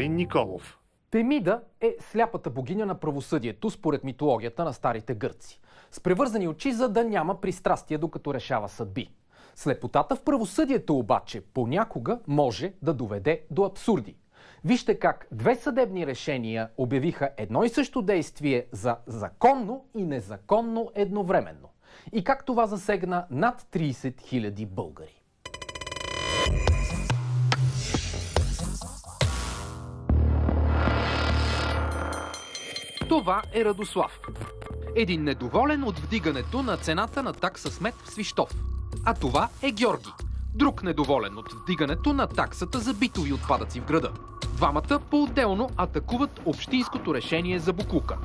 Николов. Темида е сляпата богиня на правосъдието, според митологията на старите гърци. С превързани очи, за да няма пристрастие, докато решава съдби. Слепотата в правосъдието обаче понякога може да доведе до абсурди. Вижте как две съдебни решения обявиха едно и също действие за законно и незаконно едновременно. И как това засегна над 30 000 българи. Това е Радослав. Един недоволен от вдигането на цената на такса смет в Свищов. А това е Георги. Друг недоволен от вдигането на таксата за битови отпадъци в града. Двамата по-отделно атакуват общинското решение за боклука.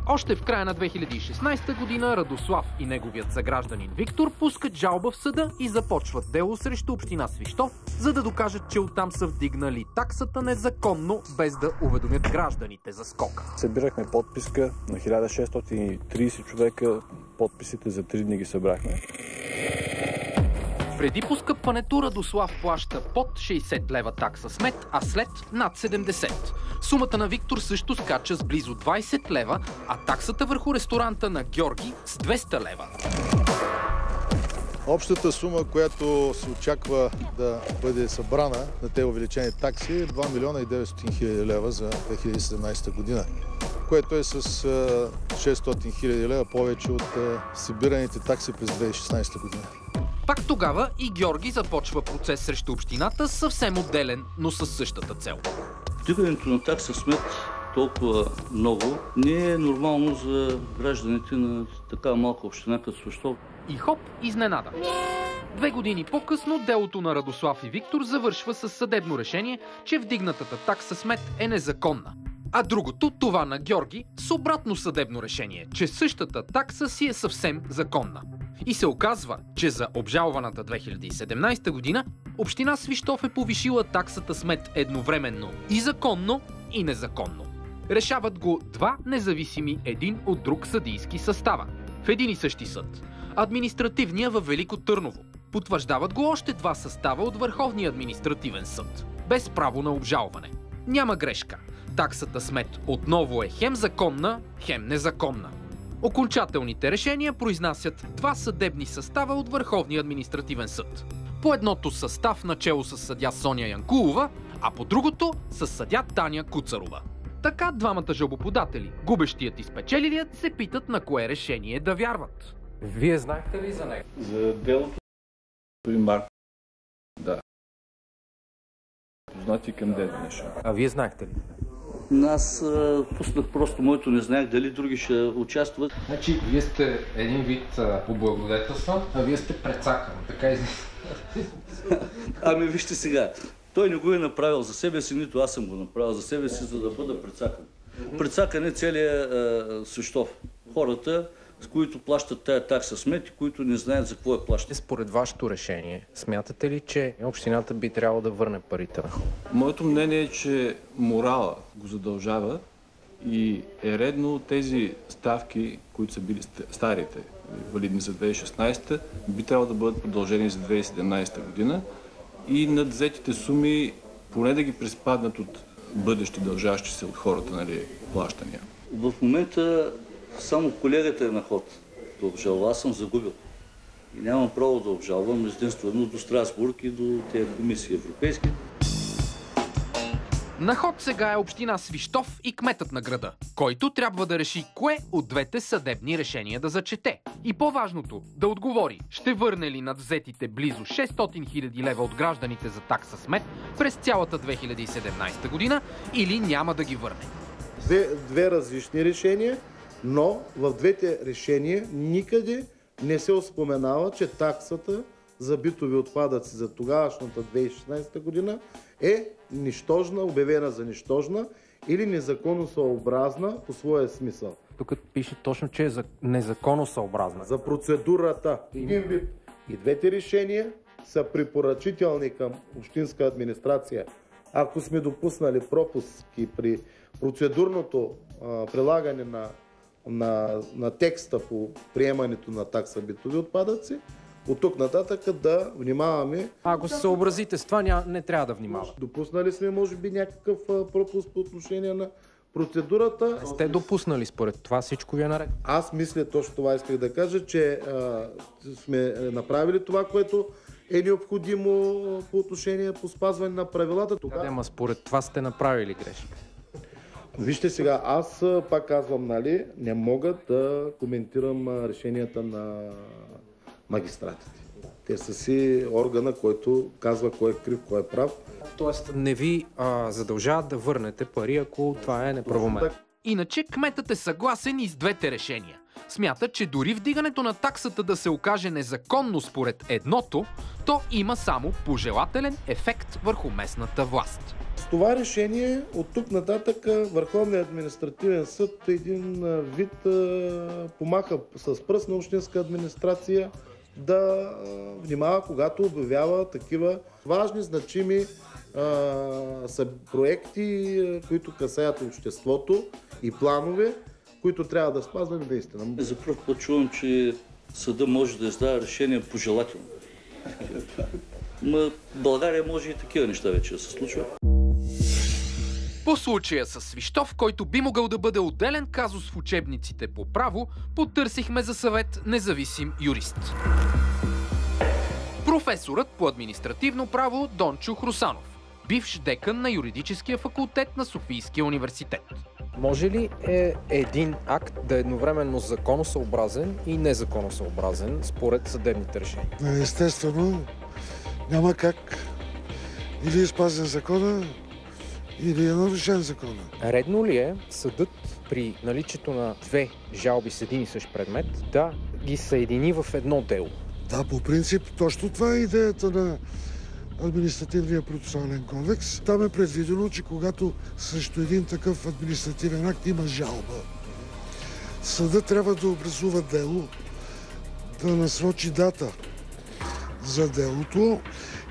Още в края на 2016 година Радослав и неговият съгражданин Виктор пускат жалба в съда и започват дело срещу община Свищов, за да докажат, че оттам са вдигнали таксата незаконно, без да уведомят гражданите за скока. Събирахме подписка на 1630 човека. Подписите за 3 дни ги събрахме. Преди поскъпването Радослав плаща под 60 лева такса смет, а след над 70. Сумата на Виктор също скача с близо 20 лева, а таксата върху ресторанта на Георги с 200 лева. Общата сума, която се очаква да бъде събрана на тези увеличени такси е 2 милиона и 900 хиляди лева за 2017 година, което е с 600 хиляди лева повече от събираните такси през 2016 година. Пак тогава и Георги започва процес срещу общината, съвсем отделен, но със същата цел. Вдигането на такса смет толкова много не е нормално за гражданите на такава малка община като Свищов. И хоп, изненада. 2 години по-късно делото на Радослав и Виктор завършва с съдебно решение, че вдигнатата такса смет е незаконна. А другото, това на Георги, с обратно съдебно решение, че същата такса си е съвсем законна. И се оказва, че за обжалваната 2017 година община Свищов е повишила таксата смет едновременно и законно, и незаконно. Решават го два независими един от друг съдийски състава. В един и същи съд. Административния във Велико Търново. Потвърждават го още два състава от Върховния административен съд. Без право на обжалване. Няма грешка. Таксата смет отново е хем законна, хем незаконна. Окончателните решения произнасят два съдебни състава от Върховния административен съд. По едното състав начело с съдя Соня Янкулова, а по другото с съдя Таня Куцарова. Така двамата жалбоподатели, губещият и спечелилият, се питат на кое решение да вярват. Вие знаехте ли за него? За делото при Марк. Да. Познати към ден днешен. А вие знаехте ли? Аз пуснах просто моето, не знаех дали други ще участват. Значи, вие сте един вид поблагодетелстван, а вие сте прецакан. Така и... Ами вижте сега, той не го е направил за себе си, нито аз съм го направил за себе си, за да бъда прецакан. Прецакан е целият Свищов. Хората, с които плащат тая такса смет и които не знаят за какво я плащат. Според вашето решение, смятате ли, че общината би трябвало да върне парите на хората? Моето мнение е, че морала го задължава и е редно тези ставки, които са били старите, валидни за 2016, би трябвало да бъдат продължени за 2017 година и надвзетите суми поне да ги приспаднат от бъдещи дължащи се от хората, нали, плащания. В момента само колегата е на ход да обжалва. Аз съм загубил. И нямам право да обжалвам единствено до Страсбург и до тези комисии европейски. На ход сега е община Свищов и кметът на града, който трябва да реши кое от двете съдебни решения да зачете. И по-важното, да отговори, ще върне ли надвзетите близо 600 000 лева от гражданите за такса смет през цялата 2017 година или няма да ги върне. Две различни решения, но в двете решения никъде не се споменава, че таксата за битови отпадъци за тогавашната 2016 година е нищожна, обявена за нищожна или незаконосъобразна по своя смисъл. Тук пише точно, че е незаконосъобразна. За процедурата. Един вид. И двете решения са препоръчителни към общинска администрация. Ако сме допуснали пропуски при процедурното прилагане на текста по приемането на такса битови отпадъци, от тук нататък да внимаваме. Ако се съобразите с това, не трябва да внимава. Допуснали сме, може би, някакъв пропуск по отношение на процедурата. Сте допуснали според това, всичко ви е наред? Аз мисля, точно това исках да кажа, че сме направили това, което е необходимо по отношение по спазване на правилата. Ама според това сте направили грешка. Вижте сега, аз пак казвам, не мога да коментирам решенията на магистратите. Те са си органа, който казва кой е крив, кой е прав. Тоест не ви задължават да върнете пари, ако това е неправомерно. Иначе кметът е съгласен и с двете решения. Смята, че дори вдигането на таксата да се окаже незаконно според едното, то има само пожелателен ефект върху местната власт. С това решение от тук нататък Върховният административен съд един вид помаха с пръст на общинска администрация да внимава, когато обявява такива важни, значими проекти, които касаят обществото и планове, които трябва да спазваме наистина. За първ път чувам, че съда може да издава решение пожелателно. В България може и такива неща вече да се случват. По случая с Свищов, който би могъл да бъде отделен казус в учебниците по право, потърсихме за съвет независим юрист. Професорът по административно право Дончо Хрусанов, бивш декан на юридическия факултет на Софийския университет. Може ли един акт да е едновременно законосъобразен и незаконосъобразен според съдебните решения? Естествено, няма как. Или е спазен закона, или е нарушен закона. Редно ли е съдът при наличието на две жалби с един и същ предмет да ги съедини в едно дело? Да, по принцип, точно това е идеята на административния процесуален кодекс. Там е предвидено, че когато срещу един такъв административен акт има жалба, съдът трябва да образува дело, да насрочи дата за делото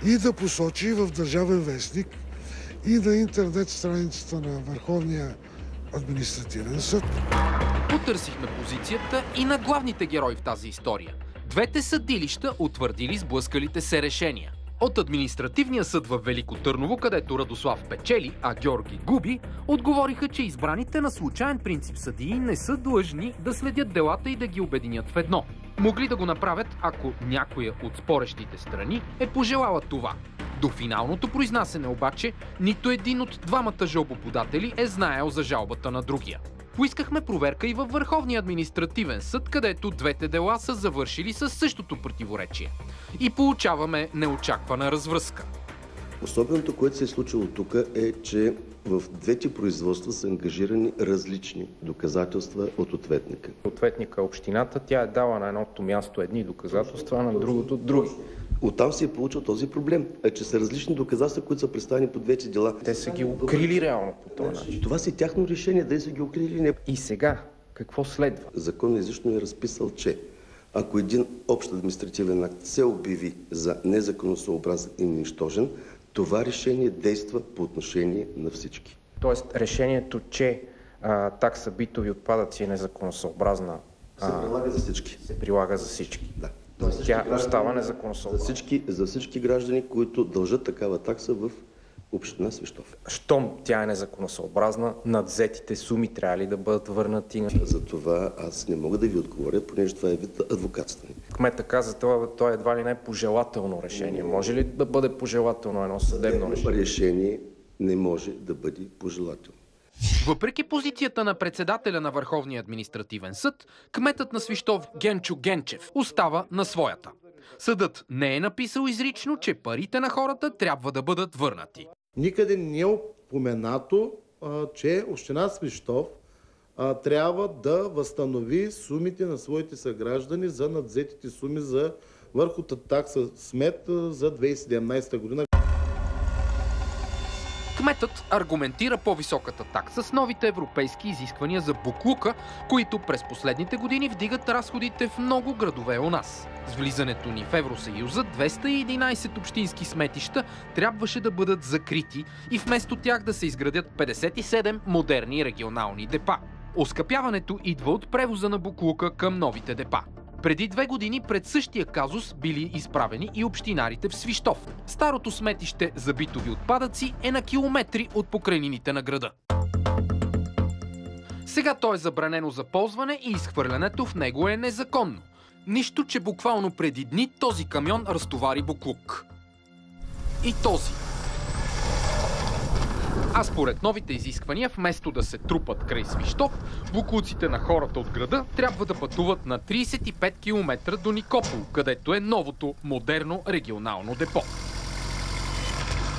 и да посочи в Държавен вестник и на интернет страницата на Върховния административен съд. Потърсихме позицията и на главните герои в тази история. Двете съдилища утвърдили сблъскалите се решения. От административния съд в Велико Търново, където Радослав печели, а Георги губи, отговориха, че избраните на случайен принцип съдии не са длъжни да следят делата и да ги обединят в едно. Могли да го направят, ако някоя от спорещите страни е пожелала това. До финалното произнасяне обаче, нито един от двамата жалбоподатели е знаел за жалбата на другия. Поискахме проверка и във Върховния административен съд, където двете дела са завършили със същото противоречие. И получаваме неочаквана развръзка. Особеното, което се е случило тук е, че в двете производства са ангажирани различни доказателства от ответника. Ответника е общината, тя е дала на едното място едни доказателства, а на другото други. Оттам се е получил този проблем, че са различни доказателства, които са представени по двете дела. Те са ги укрили реално по този начин. Това си тяхно решение, дали са ги укрили или не. И сега, какво следва? Законът изрично е разписал, че ако един общ административен акт се обяви за незаконосъобразен и нищожен, това решение действа по отношение на всички. Тоест решението, че такса битови отпадъци е незаконосъобразна, се прилага за всички. Се прилага за всички. Да. Тоест тя остава незаконосъобразна. За всички граждани, които дължат такава такса в община Свищов. Щом тя е незаконосъобразна, надвзетите суми трябва ли да бъдат върнати? За това аз не мога да ви отговоря, понеже това е вид адвокатстване. Кметът каза, това едва ли не е пожелателно решение. Може ли да бъде пожелателно едно съдебно решение? Решение не може да бъде пожелателно. Въпреки позицията на председателя на Върховния административен съд, кметът на Свищов Генчо Генчев остава на своята. Съдът не е написал изрично, че парите на хората трябва да бъдат върнати. Никъде не е упоменато, че община Свищов трябва да възстанови сумите на своите съграждани за надвзетите суми върху такса смет за 2017 година. Кметът аргументира по-високата такса с новите европейски изисквания за боклука, които през последните години вдигат разходите в много градове у нас. С влизането ни в Евросъюза 211 общински сметища трябваше да бъдат закрити и вместо тях да се изградят 57 модерни регионални депа. Оскъпяването идва от превоза на боклука към новите депа. Преди 2 години пред същия казус били изправени и общинарите в Свищов. Старото сметище за битови отпадъци е на километри от покрайнините на града. Сега то е забранено за ползване и изхвърлянето в него е незаконно. Нищо, че буквално преди дни този камион разтовари буклук. И този. А според новите изисквания, вместо да се трупат край Свищов, буклуците на хората от града трябва да пътуват на 35 км до Никопол, където е новото модерно регионално депо.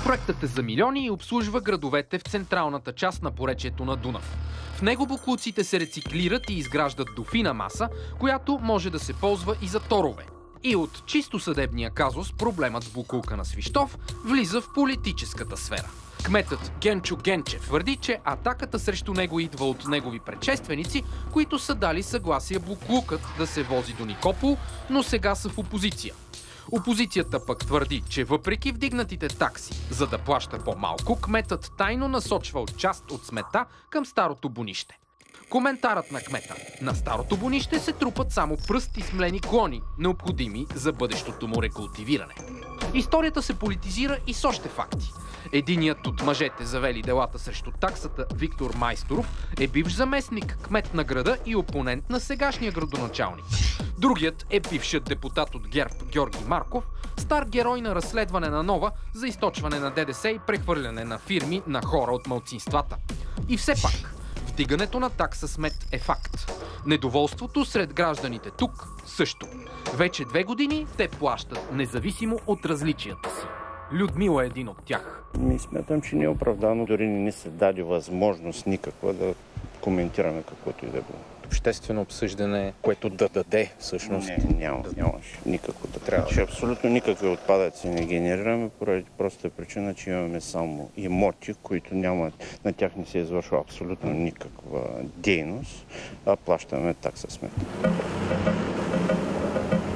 Проектът е за милиони и обслужва градовете в централната част на поречието на Дунав. В него буклуците се рециклират и изграждат до фина маса, която може да се ползва и за торове. И от чисто съдебния казус проблемът с буклука на Свищов влиза в политическата сфера. Кметът Генчо Генчев твърди, че атаката срещу него идва от негови предшественици, които са дали съгласие буклукът да се вози до Никопол, но сега са в опозиция. Опозицията пък твърди, че въпреки вдигнатите такси, за да плаща по-малко, кметът тайно насочвал част от смета към старото бунище. Коментарът на кмета: на старото бунище се трупат само пръст и смлени клони, необходими за бъдещото му рекултивиране. Историята се политизира и с още факти. Единият от мъжете, завели делата срещу таксата, Виктор Майсторов, е бивш заместник, кмет на града и опонент на сегашния градоначалник. Другият е бившият депутат от ГЕРБ Георги Марков, стар герой на разследване на Нова за източване на ДДС и прехвърляне на фирми на хора от малцинствата. И все пак, вдигането на такса смет е факт. Недоволството сред гражданите тук също. Вече 2 години те плащат, независимо от различията си. Людмила е един от тях. Смятам, че не е оправдано. Дори не ни се даде възможност никаква да коментираме каквото и да било. Обществено обсъждане, което да даде всъщност. Нямаше никакво да трябва. Че абсолютно никакви отпадъци не генерираме, поради простата причина, че имаме само имоти, които нямат, на тях не се извършва абсолютно никаква дейност, а плащаме такса смет.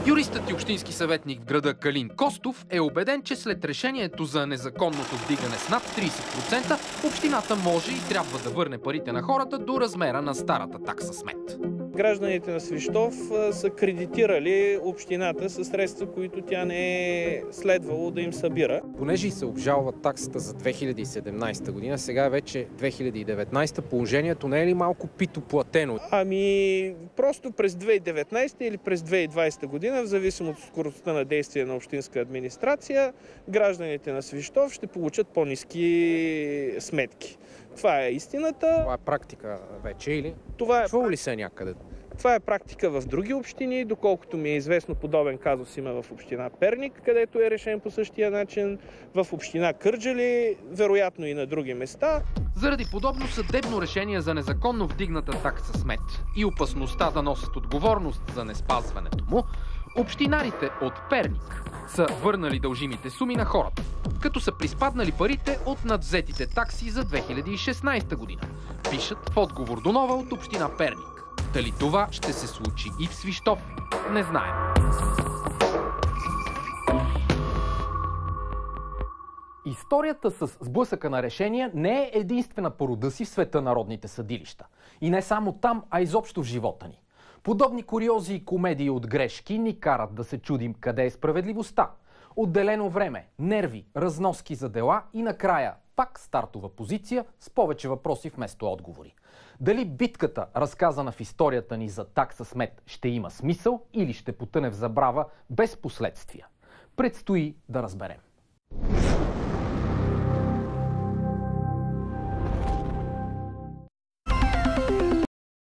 Юристът и общински съветник в града Калин Костов е убеден, че след решението за незаконното вдигане с над 30%, общината може и трябва да върне парите на хората до размера на старата такса смет. Гражданите на Свищов са кредитирали общината със средства, които тя не е следвало да им събира. Понеже и се обжалва таксата за 2017 година, сега е вече 2019, положението не е ли малко питоплатено? Просто през 2019 или през 2020 година, в зависимост от скоростта на действие на общинска администрация, гражданите на Свищов ще получат по-ниски сметки. Това е истината. Това е практика вече или? Чувало ли се някъде? Това е практика в други общини, доколкото ми е известно, подобен казус има в община Перник, където е решен по същия начин, в община Кърджали, вероятно и на други места. Заради подобно съдебно решение за незаконно вдигната такса смет и опасността да носят отговорност за неспазването му, общинарите от Перник са върнали дължимите суми на хората, като са приспаднали парите от надвзетите такси за 2016 година. Пишат в отговор до Нова от община Перник. Дали това ще се случи и в Свищов, не знаем. Историята с сблъсъка на решения не е единствена по рода си в света на родните съдилища. И не само там, а изобщо в живота ни. Подобни куриози и комедии от грешки ни карат да се чудим къде е справедливостта. Отделено време, нерви, разноски за дела и накрая пак стартова позиция с повече въпроси вместо отговори. Дали битката, разказана в историята ни за такса смет, ще има смисъл или ще потъне в забрава без последствия? Предстои да разберем.